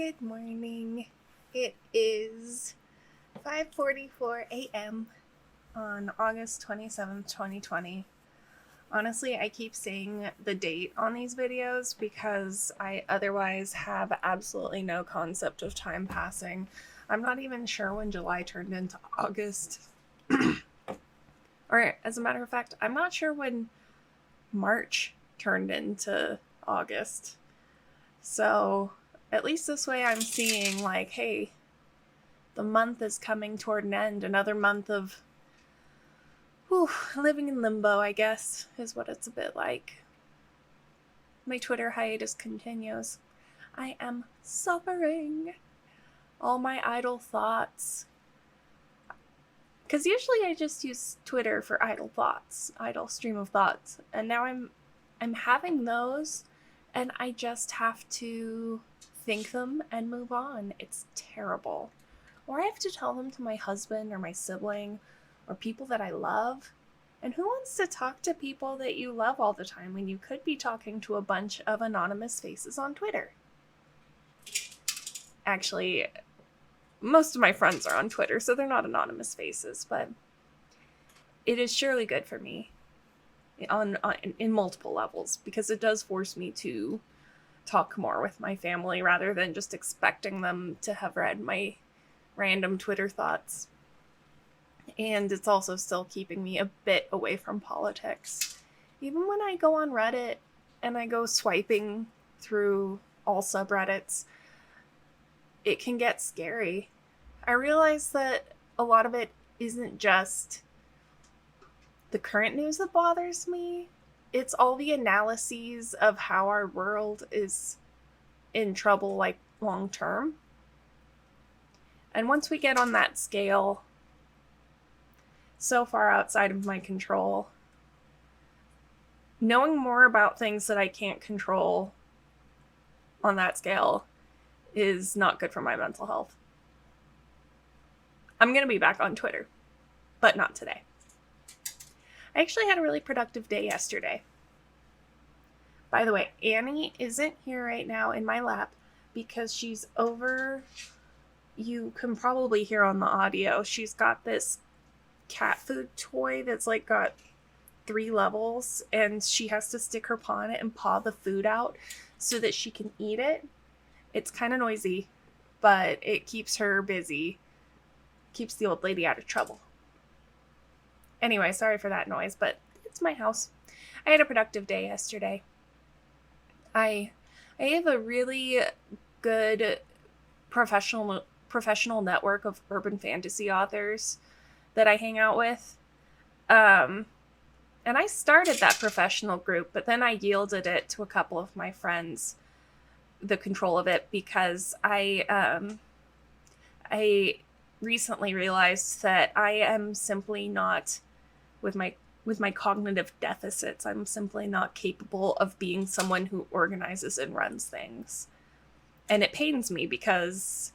Good morning. It is 5:44 a.m. on August 27th, 2020. Honestly, I keep saying the date on these videos because I otherwise have absolutely no concept of time passing. I'm not even sure when July turned into August. Or, as a matter of fact, I'm not sure when March turned into August. So, at least this way I'm seeing, like, hey, the month is coming toward an end. Another month of living in limbo, I guess, is what it's a bit like. My Twitter hiatus continues. I am suffering. All my idle thoughts. Because usually I just use Twitter for idle thoughts, idle stream of thoughts. And now I'm having those, and I just have to think them and move on. It's terrible. Or I have to tell them to my husband or my sibling or people that I love. And who wants to talk to people that you love all the time when you could be talking to a bunch of anonymous faces on Twitter? Actually, most of my friends are on Twitter, so they're not anonymous faces, but it is surely good for me in multiple levels, because it does force me to talk more with my family rather than just expecting them to have read my random Twitter thoughts. And it's also still keeping me a bit away from politics. Even when I go on Reddit and I go swiping through all subreddits, it can get scary. I realize that a lot of it isn't just the current news that bothers me. It's all the analyses of how our world is in trouble, like, long term. And once we get on that scale, so far outside of my control, knowing more about things that I can't control on that scale is not good for my mental health. I'm going to be back on Twitter, but not today. I actually had a really productive day yesterday. By the way, Annie isn't here right now in my lap because she's over. You can probably hear on the audio. She's got this cat food toy that's like got 3 levels, and she has to stick her paw in it and paw the food out so that she can eat it. It's kind of noisy, but it keeps her busy. Keeps the old lady out of trouble. Anyway, sorry for that noise, but it's my house. I had a productive day yesterday. I have a really good professional network of urban fantasy authors that I hang out with. And I started that professional group, but then I yielded it to a couple of my friends, the control of it, because I recently realized that I am simply not, with my cognitive deficits, I'm simply not capable of being someone who organizes and runs things. And it pains me because,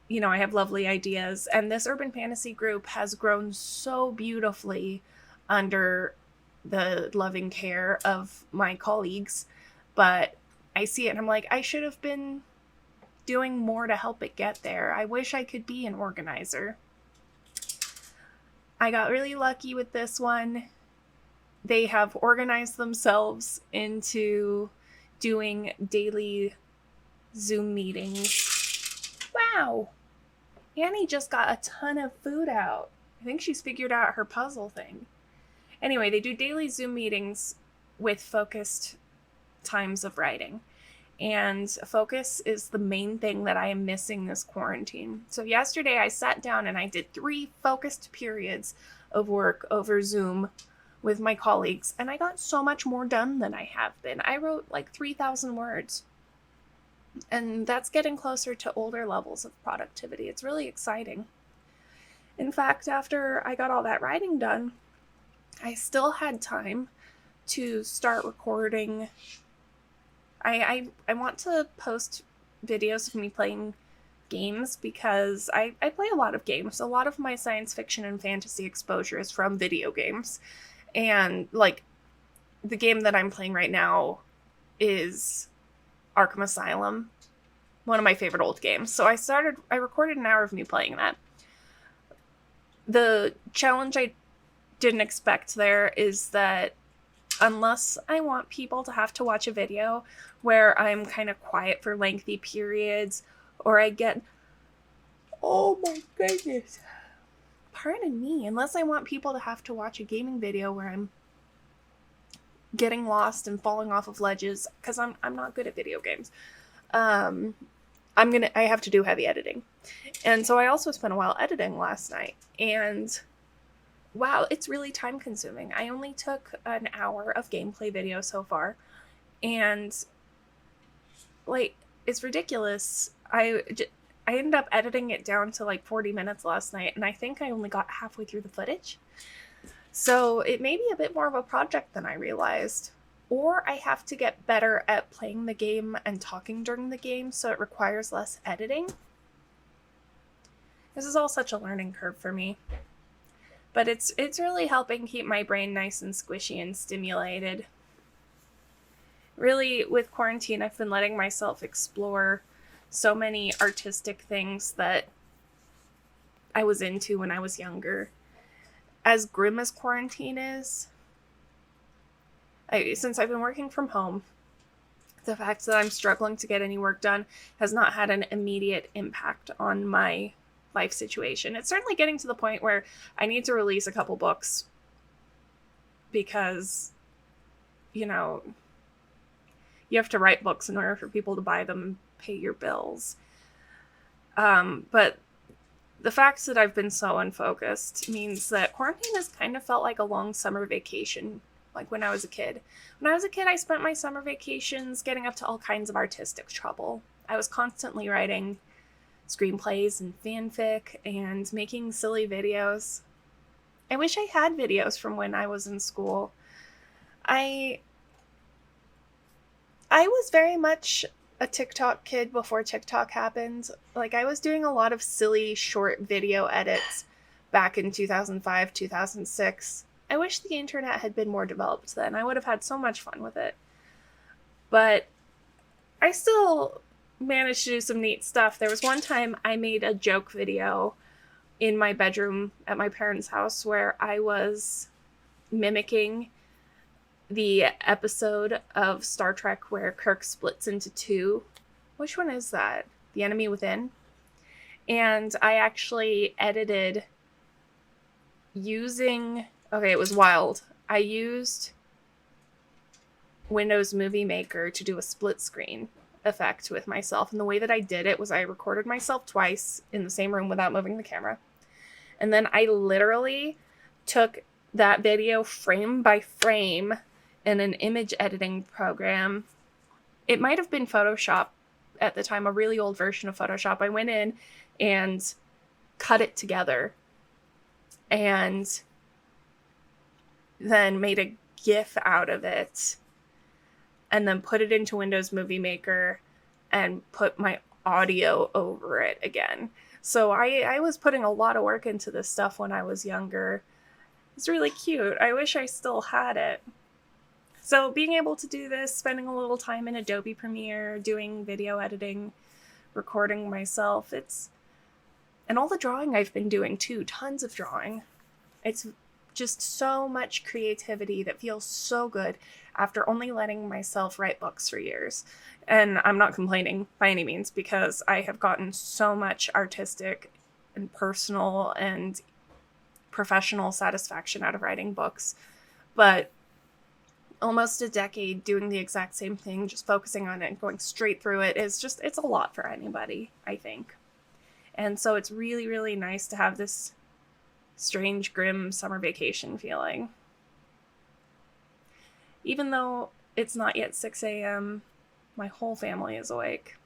I have lovely ideas, and this urban fantasy group has grown so beautifully under the loving care of my colleagues, but I see it and I'm like, I should have been doing more to help it get there. I wish I could be an organizer. I got really lucky with this one. They have organized themselves into doing daily Zoom meetings. Wow! Annie just got a ton of food out. I think she's figured out her puzzle thing. Anyway, they do daily Zoom meetings with focused times of writing. And focus is the main thing that I am missing this quarantine. So yesterday I sat down and I did 3 focused periods of work over Zoom with my colleagues, and I got so much more done than I have been. I wrote like 3,000 words. And that's getting closer to older levels of productivity. It's really exciting. In fact, after I got all that writing done, I still had time to start recording. I want to post videos of me playing games because I play a lot of games. A lot of my science fiction and fantasy exposure is from video games. And, like, the game that I'm playing right now is Arkham Asylum. one of my favorite old games. So I recorded an hour of me playing that. The challenge I didn't expect there is that unless I want people to have to watch a video where I'm kind of quiet for lengthy periods, or I get, oh my goodness, pardon me, unless I want people to have to watch a gaming video where I'm getting lost and falling off of ledges, because I'm not good at video games. I have to do heavy editing. And so I also spent a while editing last night, and wow, it's really time consuming. I only took an hour of gameplay video so far, and like, it's ridiculous. I ended up editing it down to like 40 minutes last night, and I think I only got halfway through the footage. So it may be a bit more of a project than I realized. Or I have to get better at playing the game and talking during the game, so it requires less editing. This is all such a learning curve for me. But it's really helping keep my brain nice and squishy and stimulated. Really, with quarantine, I've been letting myself explore so many artistic things that I was into when I was younger. As grim as quarantine is, since I've been working from home, the fact that I'm struggling to get any work done has not had an immediate impact on my life situation. It's certainly getting to the point where I need to release a couple books because, you know, you have to write books in order for people to buy them and pay your bills. But the fact that I've been so unfocused means that quarantine has kind of felt like a long summer vacation, like when I was a kid. When I was a kid, I spent my summer vacations getting up to all kinds of artistic trouble. I was constantly writing screenplays and fanfic and making silly videos. I wish I had videos from when I was in school. I was very much a TikTok kid before TikTok happened. Like, I was doing a lot of silly short video edits back in 2005, 2006. I wish the internet had been more developed then. I would have had so much fun with it. But I still managed to do some neat stuff. There was one time I made a joke video in my bedroom at my parents' house where I was mimicking the episode of Star Trek where Kirk splits into two. Which one is that? The Enemy Within? And I actually edited using... Okay, it was wild. I used Windows Movie Maker to do a split screen effect with myself. And the way that I did it was I recorded myself twice in the same room without moving the camera. And then I literally took that video frame by frame in an image editing program. It might have been Photoshop at the time, a really old version of Photoshop. I went in and cut it together and then made a GIF out of it and then put it into Windows Movie Maker and put my audio over it again. So I was putting a lot of work into this stuff when I was younger. It's really cute. I wish I still had it. So being able to do this, spending a little time in Adobe Premiere, doing video editing, recording myself, and all the drawing I've been doing too, tons of drawing. It's just so much creativity that feels so good after only letting myself write books for years. And I'm not complaining by any means, because I have gotten so much artistic and personal and professional satisfaction out of writing books. But almost a decade doing the exact same thing, just focusing on it and going straight through it, it's a lot for anybody, I think. And so it's really, really nice to have this strange, grim summer vacation feeling. Even though it's not yet 6 a.m., my whole family is awake.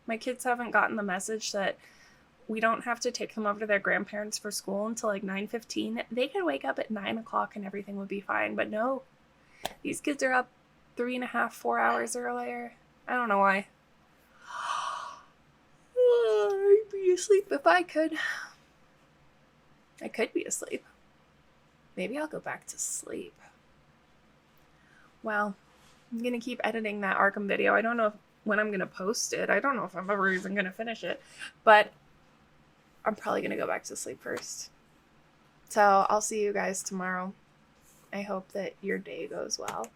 My kids haven't gotten the message that we don't have to take them over to their grandparents for school until like 9:15. They could wake up at 9 o'clock and everything would be fine. But no, these kids are up 3.5, 4 hours earlier. I don't know why. I'd be asleep if I could. I could be asleep. Maybe I'll go back to sleep. Well, I'm going to keep editing that Arkham video. I don't know when I'm going to post it. I don't know if I'm ever even going to finish it, but I'm probably going to go back to sleep first. So I'll see you guys tomorrow. I hope that your day goes well.